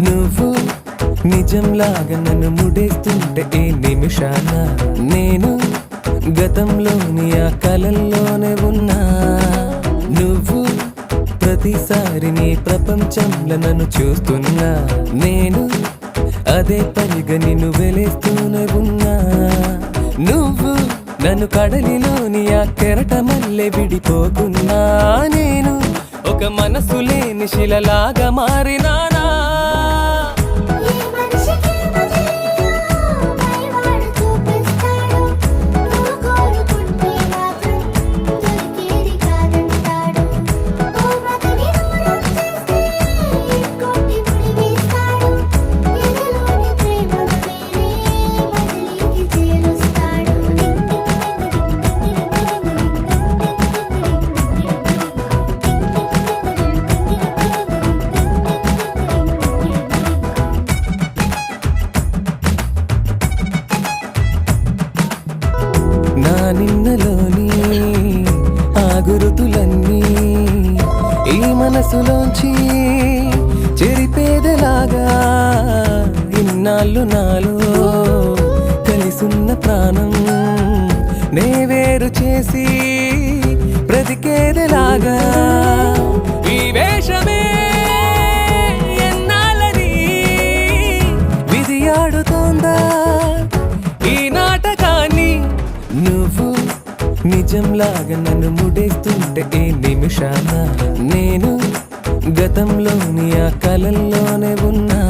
నువ్వు నిజంలాగా నన్ను ముడేస్తుంటే ఈ నిమిషాన నేను గతంలోని ఆ కలల్లోనే ఉన్నా. నువ్వు ప్రతిసారి నీ ప్రపంచంలో నన్ను చూస్తున్నా. నేను అదే పనిగా నిన్ను వెలేస్తూనే ఉన్నా. నువ్వు నన్ను కడలిలోని ఆ కెరటమల్లె విడిపోకున్నా. నేను ఒక మనసు లేని శిలలాగా మారినానా. నా నిన్నలోని ఆ గురుతులన్నీ ఈ మనసులోంచి చెరిపేదలాగా ఇన్నాళ్ళు నాలో కలిసున్న ప్రాణం నే వేరు చేసి బ్రతికేదలాగా. ఈ వేషమే ఎన్నాళ్ళని విధి ఆడుతోందా ఈ నాటకాన్ని. నువ్వు నిజంలాగా నన్ను ముడేస్తుంటే ఈ నిమిషాన నేను గతంలోని ఆ కలల్లోనే ఉన్నా.